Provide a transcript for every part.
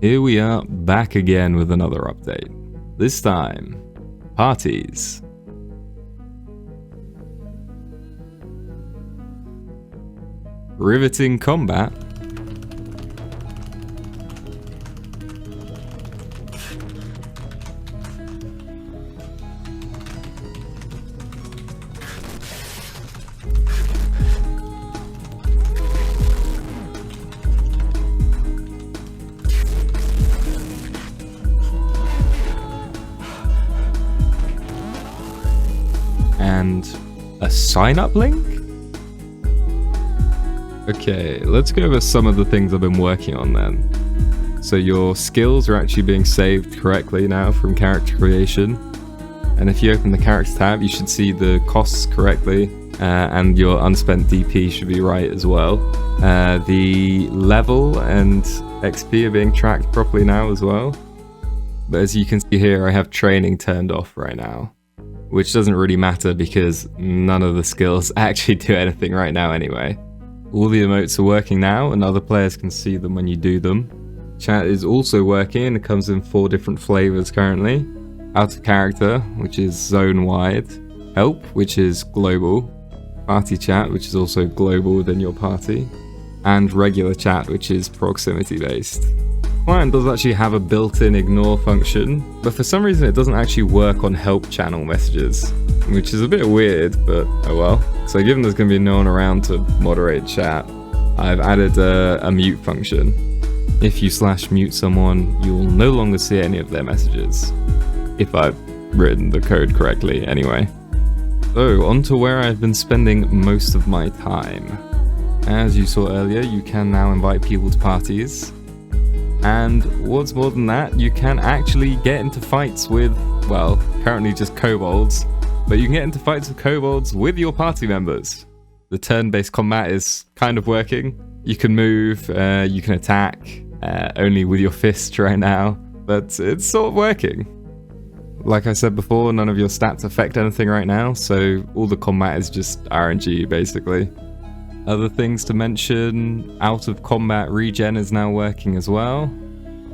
Here we are back again with another update. This time, parties. Riveting combat. And a sign-up link? Okay, let's go over some of the things I've been working on then. So your skills are actually being saved correctly now from character creation. And if you open the character tab, you should see the costs correctly, and your unspent DP should be right as well. The level and XP are being tracked properly now as well. But as you can see here, I have training turned off right now, which doesn't really matter because none of the skills actually do anything right now anyway. All the emotes are working now and other players can see them when you do them. Chat is also working and it comes in 4 different flavors currently. Out of character, which is zone-wide. Help, which is global. Party chat, which is also global within your party. And regular chat, which is proximity-based. Client does actually have a built-in ignore function, but for some reason it doesn't actually work on help channel messages, which is a bit weird, but oh well. So given there's going to be no one around to moderate chat, I've added a mute function. If you /mute someone, you'll no longer see any of their messages. If I've written the code correctly anyway. So on to where I've been spending most of my time. As you saw earlier, you can now invite people to parties. And what's more than that, you can actually get into fights with, well, currently just kobolds, but you can get into fights with kobolds with your party members. The turn-based combat is kind of working. You can move, you can attack, only with your fists right now, but it's sort of working. Like I said before, none of your stats affect anything right now, so all the combat is just RNG basically. Other things to mention, out of combat regen is now working as well.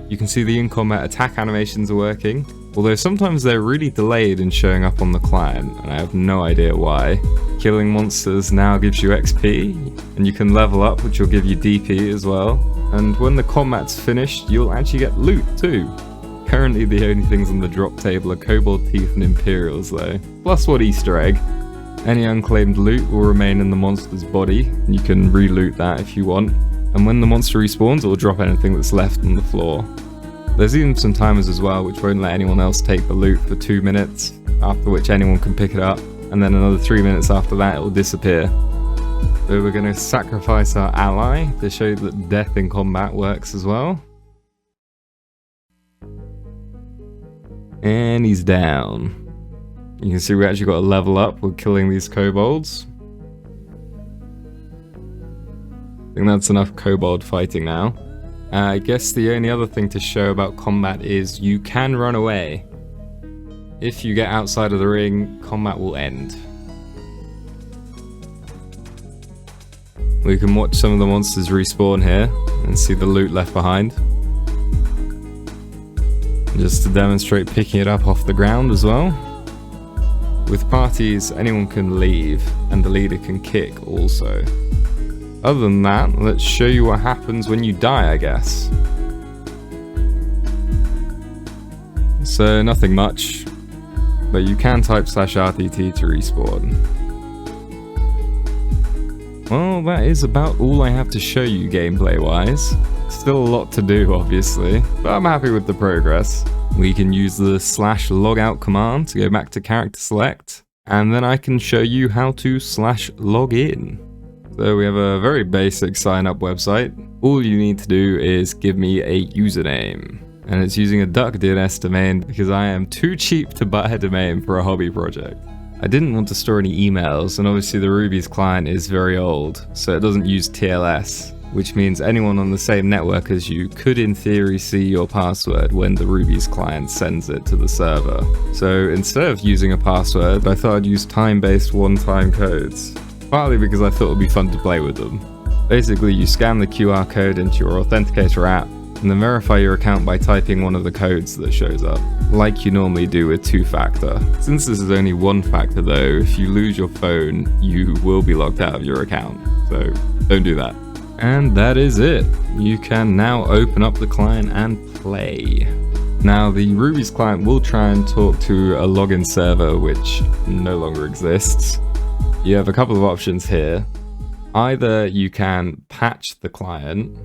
You can see the in-combat attack animations are working, although sometimes they're really delayed in showing up on the client, and I have no idea why. Killing monsters now gives you XP, and you can level up, which will give you DP as well. And when the combat's finished, you'll actually get loot too. Currently the only things on the drop table are Kobold Teeth and Imperials though, plus one Easter egg. Any unclaimed loot will remain in the monster's body, and you can re-loot that if you want. And when the monster respawns, it will drop anything that's left on the floor. There's even some timers as well, which won't let anyone else take the loot for 2 minutes, after which anyone can pick it up, and then another 3 minutes after that it will disappear. So we're going to sacrifice our ally to show that death in combat works as well. And he's down. You can see we actually got a level up with killing these kobolds. I think that's enough kobold fighting now. I guess the only other thing to show about combat is you can run away. If you get outside of the ring, combat will end. We can watch some of the monsters respawn here and see the loot left behind. Just to demonstrate picking it up off the ground as well. With parties, anyone can leave, and the leader can kick also. Other than that, let's show you what happens when you die, I guess. So, nothing much, but you can type /RTT to respawn. Well, that is about all I have to show you gameplay-wise. Still a lot to do, obviously, but I'm happy with the progress. We can use the /logout command to go back to character select, and then I can show you how to /login. So we have a very basic sign-up website. All you need to do is give me a username, and it's using a DuckDNS domain because I am too cheap to buy a domain for a hobby project. I didn't want to store any emails, and obviously the Rubies client is very old, so it doesn't use TLS. Which means anyone on the same network as you could in theory see your password when the Rubies client sends it to the server. So instead of using a password, I thought I'd use time-based one-time codes, partly because I thought it would be fun to play with them. Basically, you scan the QR code into your authenticator app, and then verify your account by typing one of the codes that shows up, like you normally do with two-factor. Since this is only one-factor though, if you lose your phone, you will be locked out of your account, so don't do that. And that is it. You can now open up the client and play. Now, the Rubies client will try and talk to a login server, which no longer exists. You have a couple of options here. Either you can patch the client,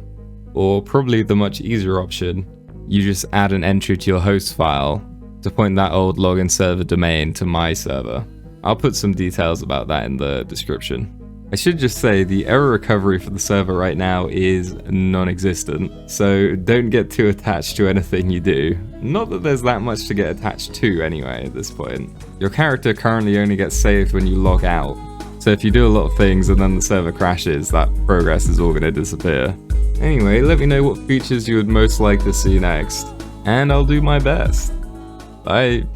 or probably the much easier option, you just add an entry to your host file to point that old login server domain to my server. I'll put some details about that in the description. I should just say the error recovery for the server right now is non-existent, so don't get too attached to anything you do. Not that there's that much to get attached to anyway at this point. Your character currently only gets saved when you log out, so if you do a lot of things and then the server crashes, that progress is all going to disappear. Anyway, let me know what features you would most like to see next, and I'll do my best. Bye!